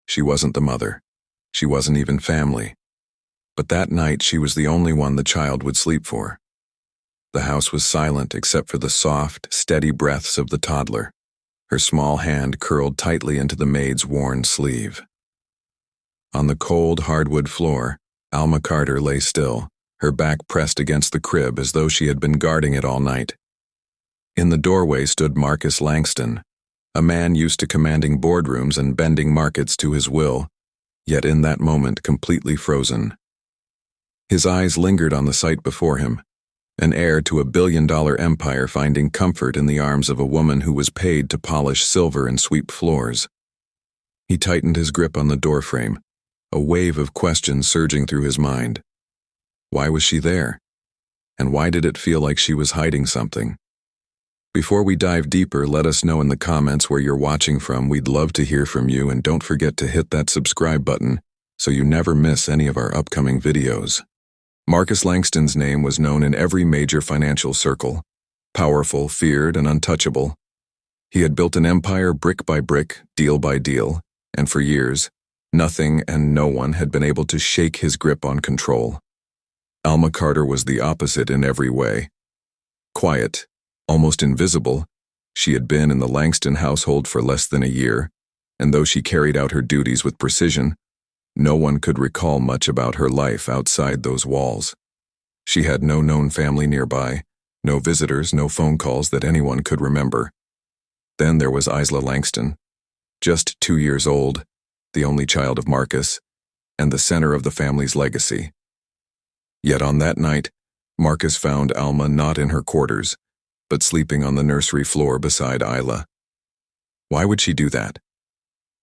She wasn't the mother. She wasn't even family. But that night she was the only one the child would sleep for. The house was silent except for the soft, steady breaths of the toddler, her small hand curled tightly into the maid's worn sleeve. On the cold, hardwood floor, Alma Carter lay still, her back pressed against the crib as though she had been guarding it all night. In the doorway stood Marcus Langston, a man used to commanding boardrooms and bending markets to his will, yet in that moment completely frozen. His eyes lingered on the sight before him, an heir to a billion-dollar empire finding comfort in the arms of a woman who was paid to polish silver and sweep floors. He tightened his grip on the doorframe, a wave of questions surging through his mind. Why was she there? And why did it feel like she was hiding something? Before we dive deeper, let us know in the comments where you're watching from. We'd love to hear from you, and don't forget to hit that subscribe button so you never miss any of our upcoming videos. Marcus Langston's name was known in every major financial circle. Powerful, feared, and untouchable. He had built an empire brick by brick, deal by deal, and for years, nothing and no one had been able to shake his grip on control. Alma Carter was the opposite in every way. Quiet, almost invisible, she had been in the Langston household for less than a year, and though she carried out her duties with precision, no one could recall much about her life outside those walls. She had no known family nearby, no visitors, no phone calls that anyone could remember. Then there was Isla Langston, just 2 years old, the only child of Marcus, and the center of the family's legacy. Yet on that night, Marcus found Alma not in her quarters, but sleeping on the nursery floor beside Isla. Why would she do that?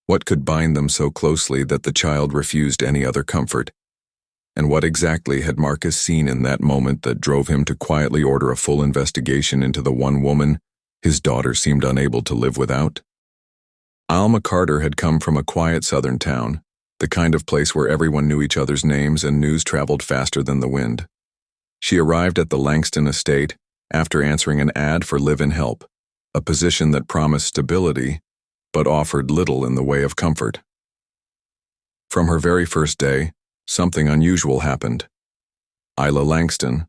What could bind them so closely that the child refused any other comfort? And what exactly had Marcus seen in that moment that drove him to quietly order a full investigation into the one woman his daughter seemed unable to live without? Alma Carter had come from a quiet southern town, the kind of place where everyone knew each other's names and news traveled faster than the wind. She arrived at the Langston estate after answering an ad for live-in help, a position that promised stability but offered little in the way of comfort. From her very first day, something unusual happened. Isla Langston,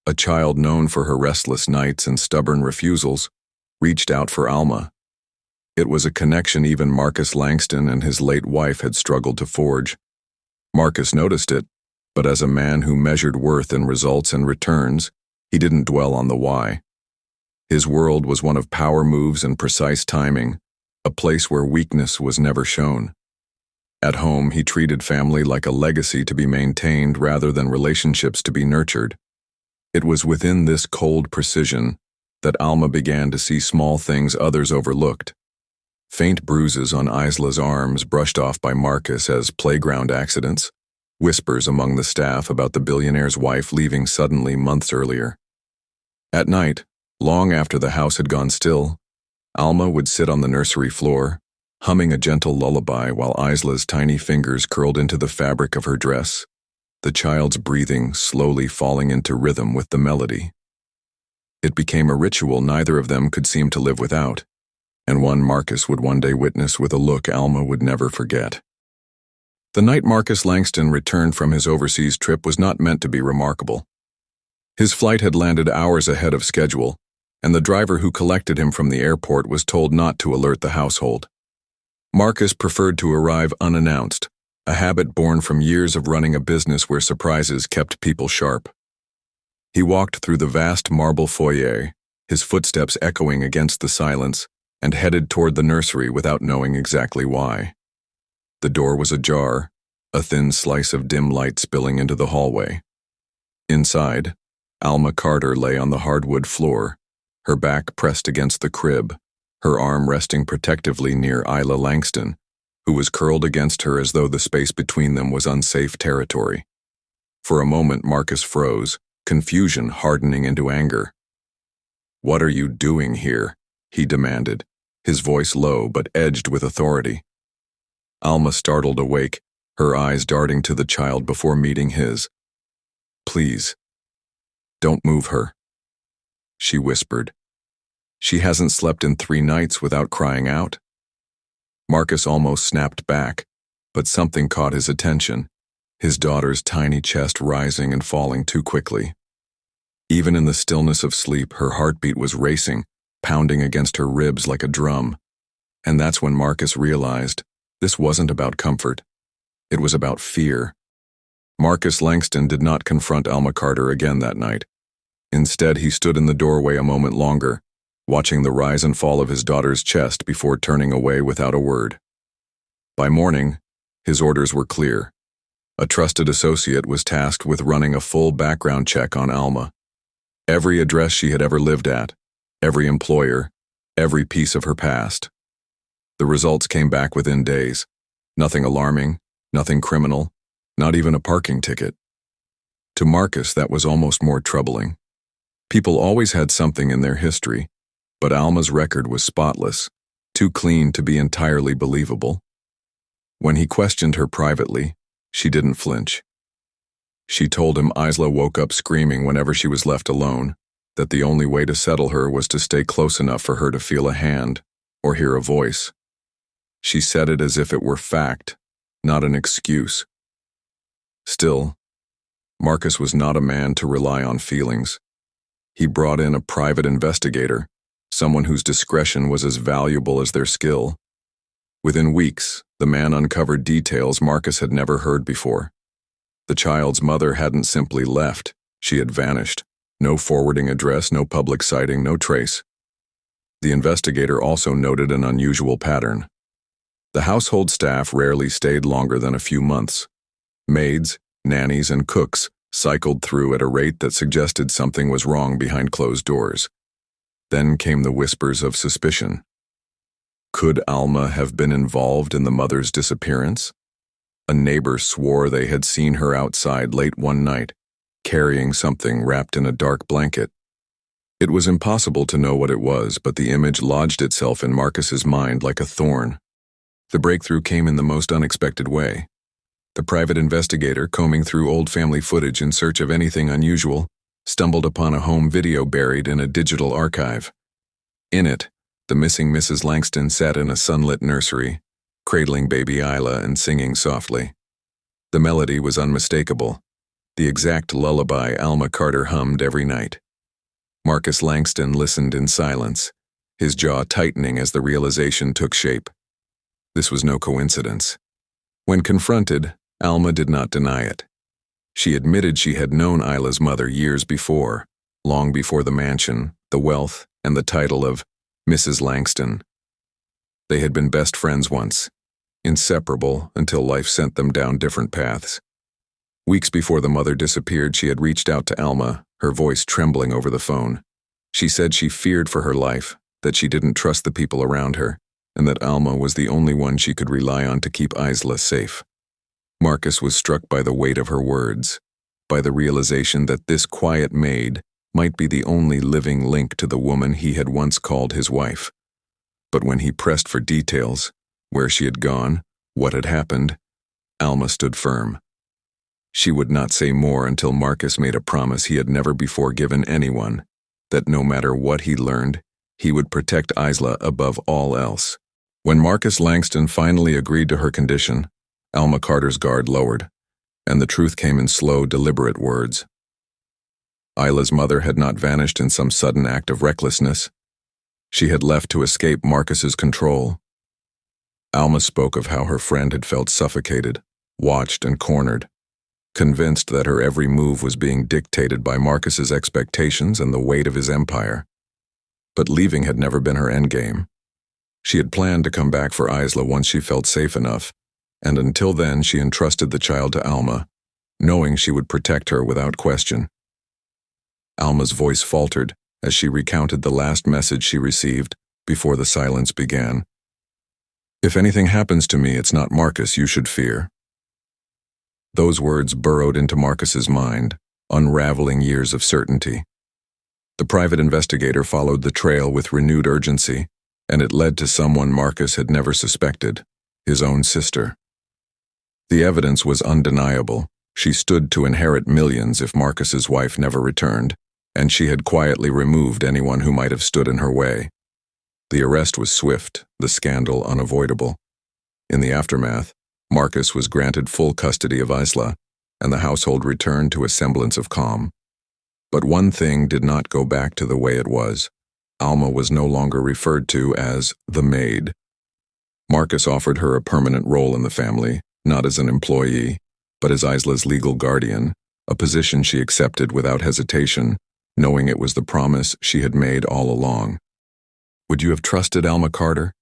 a child known for her restless nights and stubborn refusals, reached out for Alma. It was a connection even Marcus Langston and his late wife had struggled to forge. Marcus noticed it, but as a man who measured worth in results and returns, he didn't dwell on the why. His world was one of power moves and precise timing, a place where weakness was never shown. At home, he treated family like a legacy to be maintained rather than relationships to be nurtured. It was within this cold precision that Alma began to see small things others overlooked. Faint bruises on Isla's arms brushed off by Marcus as playground accidents, whispers among the staff about the billionaire's wife leaving suddenly months earlier. At night, long after the house had gone still, Alma would sit on the nursery floor, humming a gentle lullaby while Isla's tiny fingers curled into the fabric of her dress, the child's breathing slowly falling into rhythm with the melody. It became a ritual neither of them could seem to live without, and one Marcus would one day witness with a look Alma would never forget. The night Marcus Langston returned from his overseas trip was not meant to be remarkable. His flight had landed hours ahead of schedule, and the driver who collected him from the airport was told not to alert the household. Marcus preferred to arrive unannounced, a habit born from years of running a business where surprises kept people sharp. He walked through the vast marble foyer, his footsteps echoing against the silence, and headed toward the nursery without knowing exactly why. The door was ajar, a thin slice of dim light spilling into the hallway. Inside, Alma Carter lay on the hardwood floor, her back pressed against the crib, her arm resting protectively near Isla Langston, who was curled against her as though the space between them was unsafe territory. For a moment Marcus froze, confusion hardening into anger. "What are you doing here?" he demanded, his voice low but edged with authority. Alma startled awake, her eyes darting to the child before meeting his. "Please, don't move her," she whispered. "She hasn't slept in 3 nights without crying out." Marcus almost snapped back, But something caught his attention, his daughter's tiny chest rising and falling too quickly. Even in the stillness of sleep, her heartbeat was racing, pounding against her ribs like a drum. And that's when Marcus realized this wasn't about comfort. It was about fear. Marcus Langston did not confront Alma Carter again that night. Instead, he stood in the doorway a moment longer, watching the rise and fall of his daughter's chest before turning away without a word. By morning, his orders were clear. A trusted associate was tasked with running a full background check on Alma. Every address she had ever lived at, every employer, every piece of her past. The results came back within days. Nothing alarming, nothing criminal, not even a parking ticket. To Marcus, that was almost more troubling. People always had something in their history, but Alma's record was spotless, too clean to be entirely believable. When he questioned her privately, she didn't flinch. She told him Isla woke up screaming whenever she was left alone, that the only way to settle her was to stay close enough for her to feel a hand or hear a voice. She said it as if it were fact, not an excuse. Still, Marcus was not a man to rely on feelings. He brought in a private investigator, someone whose discretion was as valuable as their skill. Within weeks, the man uncovered details Marcus had never heard before. The child's mother hadn't simply left, she had vanished. No forwarding address, no public sighting, no trace. The investigator also noted an unusual pattern. The household staff rarely stayed longer than a few months. Maids, nannies, and cooks cycled through at a rate that suggested something was wrong behind closed doors. Then came the whispers of suspicion. Could Alma have been involved in the mother's disappearance? A neighbor swore they had seen her outside late one night, carrying something wrapped in a dark blanket. It was impossible to know what it was, but the image lodged itself in Marcus's mind like a thorn. The breakthrough came in the most unexpected way. The private investigator, combing through old family footage in search of anything unusual, stumbled upon a home video buried in a digital archive. In it, the missing Mrs. Langston sat in a sunlit nursery, cradling baby Isla and singing softly. The melody was unmistakable, the exact lullaby Alma Carter hummed every night. Marcus Langston listened in silence, his jaw tightening as the realization took shape. This was no coincidence. When confronted, Alma did not deny it. She admitted she had known Isla's mother years before, long before the mansion, the wealth, and the title of Mrs. Langston. They had been best friends once, inseparable until life sent them down different paths. Weeks before the mother disappeared, she had reached out to Alma, her voice trembling over the phone. She said she feared for her life, that she didn't trust the people around her, and that Alma was the only one she could rely on to keep Isla safe. Marcus was struck by the weight of her words, by the realization that this quiet maid might be the only living link to the woman he had once called his wife. But when he pressed for details, where she had gone, what had happened, Alma stood firm. She would not say more until Marcus made a promise he had never before given anyone, that no matter what he learned, he would protect Isla above all else. When Marcus Langston finally agreed to her condition, Alma Carter's guard lowered, and the truth came in slow, deliberate words. Isla's mother had not vanished in some sudden act of recklessness. She had left to escape Marcus's control. Alma spoke of how her friend had felt suffocated, watched and cornered, convinced that her every move was being dictated by Marcus's expectations and the weight of his empire. But leaving had never been her endgame. She had planned to come back for Isla once she felt safe enough, and until then she entrusted the child to Alma, knowing she would protect her without question. Alma's voice faltered as she recounted the last message she received before the silence began. "If anything happens to me, it's not Marcus you should fear." Those words burrowed into Marcus's mind, unraveling years of certainty. The private investigator followed the trail with renewed urgency, and it led to someone Marcus had never suspected, his own sister. The evidence was undeniable. She stood to inherit millions if Marcus's wife never returned, and she had quietly removed anyone who might have stood in her way. The arrest was swift, the scandal unavoidable. In the aftermath, Marcus was granted full custody of Isla, and the household returned to a semblance of calm. But one thing did not go back to the way it was. Alma was no longer referred to as the Maid. Marcus offered her a permanent role in the family, not as an employee, but as Isla's legal guardian, a position she accepted without hesitation, knowing it was the promise she had made all along. Would you have trusted Alma Carter,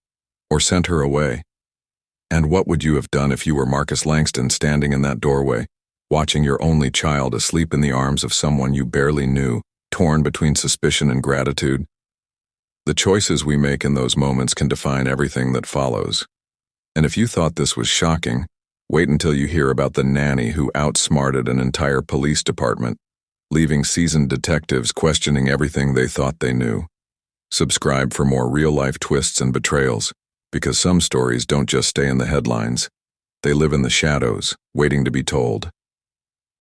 or sent her away? And what would you have done if you were Marcus Langston standing in that doorway, watching your only child asleep in the arms of someone you barely knew, torn between suspicion and gratitude? The choices we make in those moments can define everything that follows. And if you thought this was shocking, wait until you hear about the nanny who outsmarted an entire police department, leaving seasoned detectives questioning everything they thought they knew. Subscribe for more real-life twists and betrayals, because some stories don't just stay in the headlines. They live in the shadows, waiting to be told.